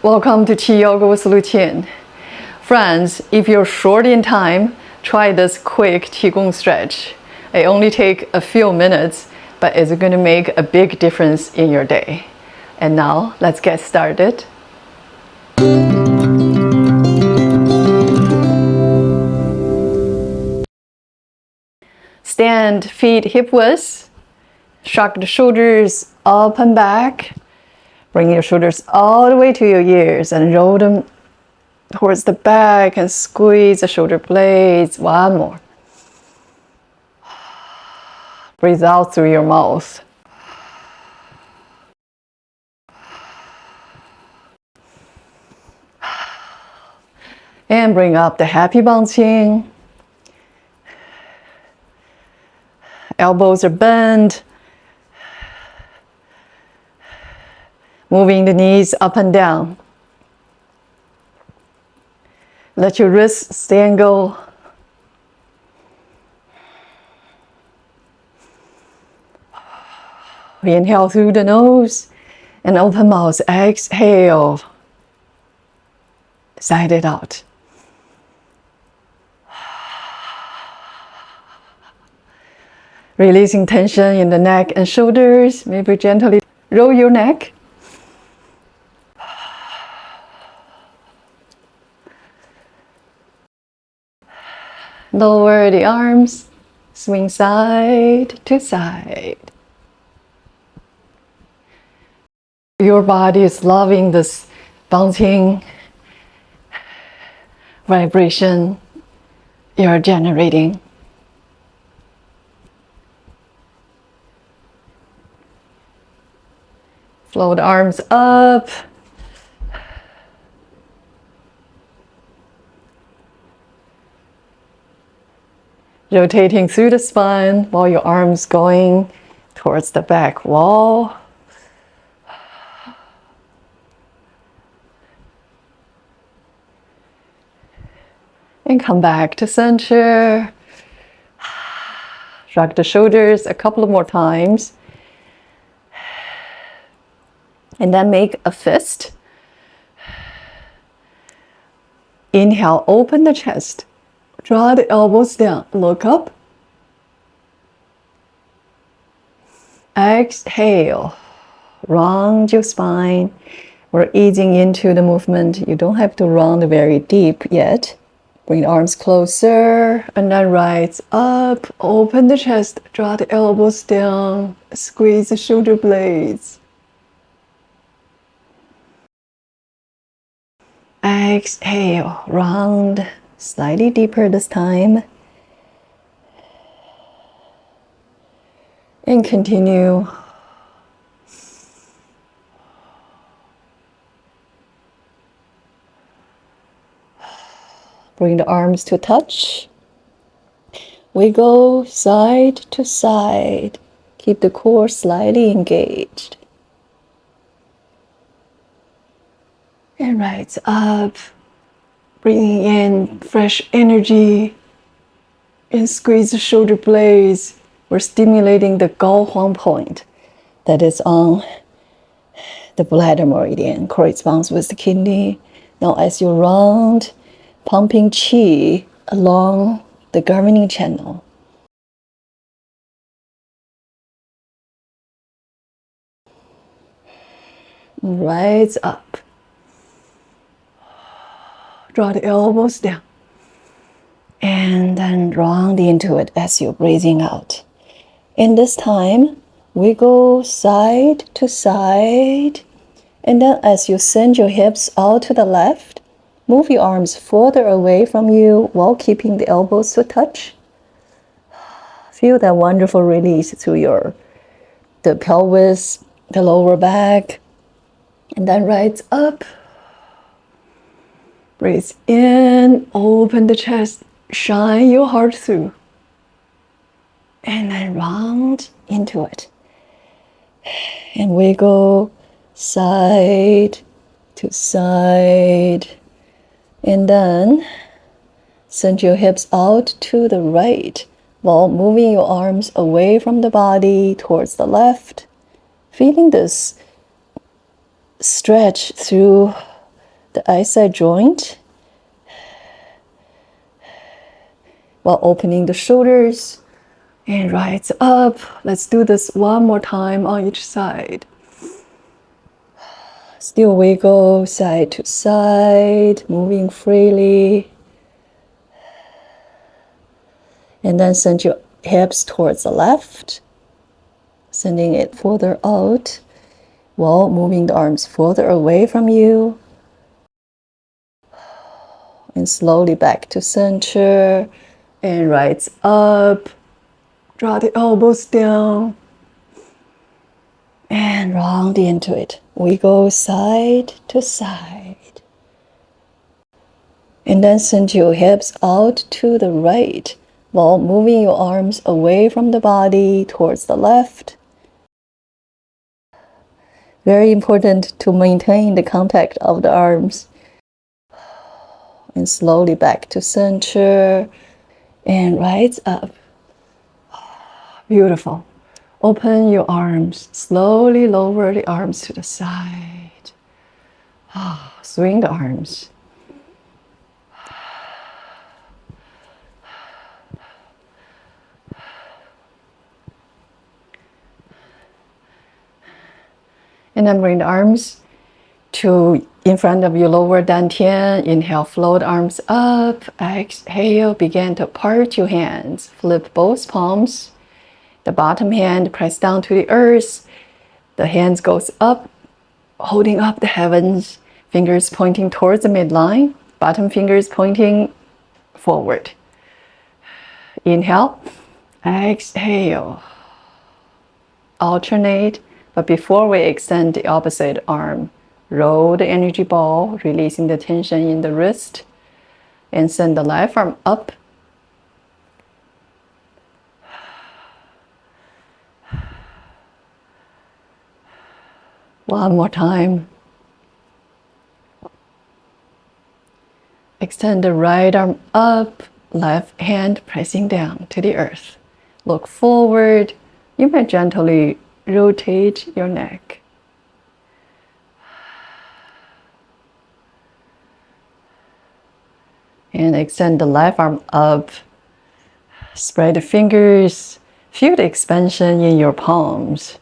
Welcome to QiYoga with LuChin. Friends, if you're short in time, try this quick Qigong stretch. It only takes a few minutes, but it's going to make a big difference in your day. And now, let's get started. Stand feet hip width. Shrug the shoulders up and back. Bring your shoulders all the way to your ears and roll them towards the back and squeeze the shoulder blades. One more. Breathe out through your mouth. And bring up the happy bouncing. Elbows are bent. Moving the knees up and down. Let your wrists stay and go. Inhale through the nose and open mouth. Exhale. Side it out. Releasing tension in the neck and shoulders. Maybe gently roll your neck. Lower the arms, swing side to side. Your body is loving this bouncing vibration you're generating. Flow the arms up. Rotating through the spine while your arms going towards the back wall. And come back to center. Shrug the shoulders a couple of more times. And then make a fist. Inhale, open the chest. Draw the elbows down. Look up. Exhale. Round your spine. We're easing into the movement. You don't have to round very deep yet. Bring the arms closer and then rise up. Open the chest. Draw the elbows down. Squeeze the shoulder blades. Exhale. Round. Slightly deeper this time. And continue. Bring the arms to touch. Wiggle side to side. Keep the core slightly engaged. And rise up. Bringing in fresh energy and squeeze the shoulder blades. We're stimulating the Gao Huang point that is on the bladder meridian, corresponds with the kidney. Now as you round, pumping qi along the governing channel. Rise up. Draw the elbows down. And then round into it as you're breathing out. And this time, wiggle side to side. And then as you send your hips out to the left, move your arms further away from you while keeping the elbows to touch. Feel that wonderful release through the pelvis, the lower back. And then rise up. Breathe in, open the chest, shine your heart through. And then round into it. And wiggle side to side. And then send your hips out to the right while moving your arms away from the body towards the left. Feeling this stretch through the outside joint while opening the shoulders and rise up. Let's do this one more time on each side. Still wiggle side to side, moving freely. And then send your hips towards the left, sending it further out while moving the arms further away from you. And slowly back to center and rise up. Draw the elbows down and round into it. We go side to side. And then send your hips out to the right while moving your arms away from the body towards the left. Very important to maintain the contact of the arms. And slowly back to center and rise up. Beautiful. Open your arms. Slowly lower the arms to the side. Swing the arms. And then bring the arms to in front of your lower dantian. Inhale, float arms up. Exhale, begin to part your hands. Flip both palms. The bottom hand press down to the earth. The hands goes up, holding up the heavens. Fingers pointing towards the midline. Bottom fingers pointing forward. Inhale, exhale. Alternate, but before we extend the opposite arm, roll the energy ball, releasing the tension in the wrist, and send the left arm up. One more time. Extend the right arm up, left hand pressing down to the earth. Look forward. You may gently rotate your neck. And extend the left arm up. Spread the fingers. Feel the expansion in your palms.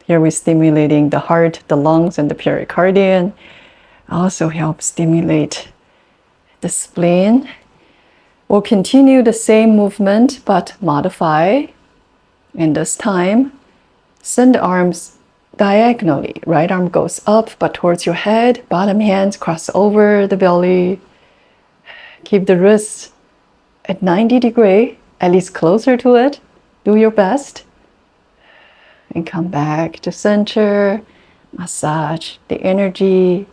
Here we're stimulating the heart, the lungs, and the pericardium. Also help stimulate the spleen. We'll continue the same movement, but modify. And this time, send the arms diagonally. Right arm goes up, but towards your head. Bottom hands cross over the belly. Keep the wrists at 90 degrees, at least closer to it. Do your best. And come back to center. Massage the energy.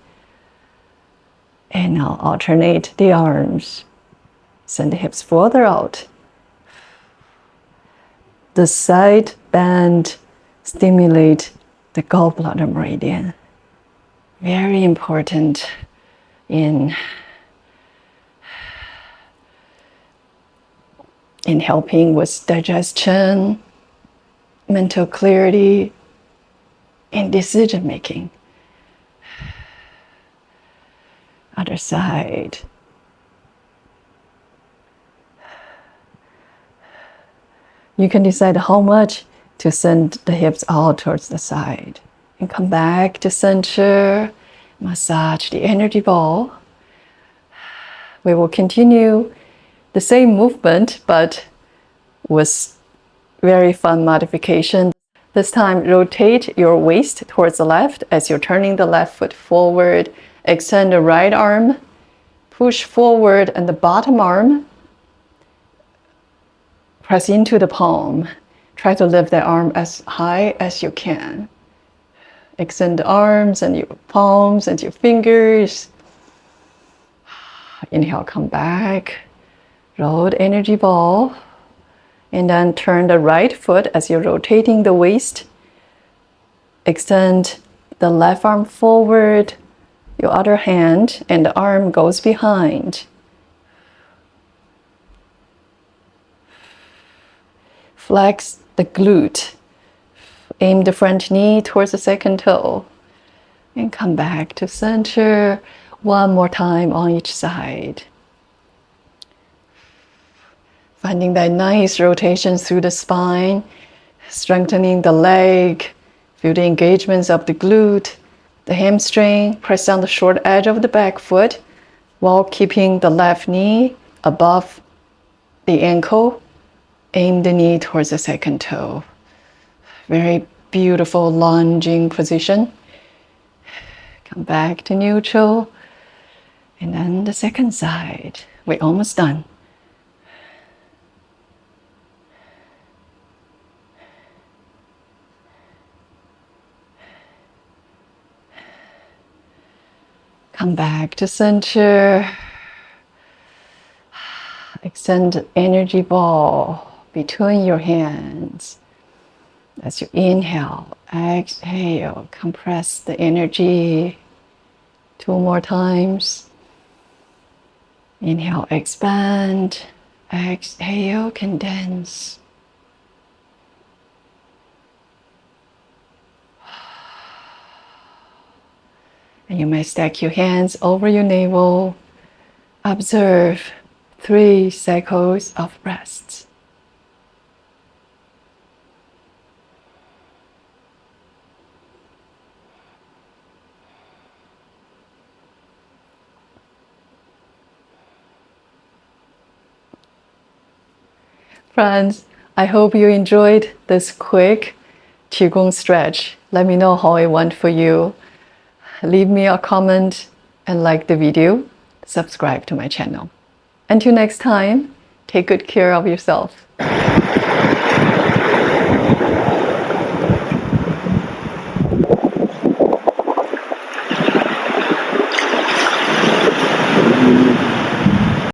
And now alternate the arms. Send the hips further out. The side bend stimulate the gallbladder meridian. Very important in helping with digestion, mental clarity, and decision making. Other side. You can decide how much to send the hips out towards the side. And come back to center. Massage the energy ball. We will continue the same movement, but with very fun modification. This time, rotate your waist towards the left as you're turning the left foot forward. Extend the right arm. Push forward, and the bottom arm press into the palm. Try to lift the arm as high as you can. Extend the arms and your palms and your fingers. Inhale, come back. Roll the energy ball. And then turn the right foot as you're rotating the waist. Extend the left arm forward. Your other hand and the arm goes behind. Flex the glute. Aim the front knee towards the second toe. And come back to center. One more time on each side. Finding that nice rotation through the spine, strengthening the leg. Feel the engagements of the glute, the hamstring. Press down the short edge of the back foot while keeping the left knee above the ankle. Aim the knee towards the second toe. Very beautiful lunging position. Come back to neutral. And then the second side. We're almost done. Come back to center. Extend the energy ball between your hands. As you inhale, exhale, compress the energy. 2 more times. Inhale, expand. Exhale, condense. And you may stack your hands over your navel. Observe 3 cycles of breaths. Friends, I hope you enjoyed this quick Qigong stretch. Let me know how it went for you. Leave me a comment and like the video. Subscribe to my channel. Until next time, take good care of yourself.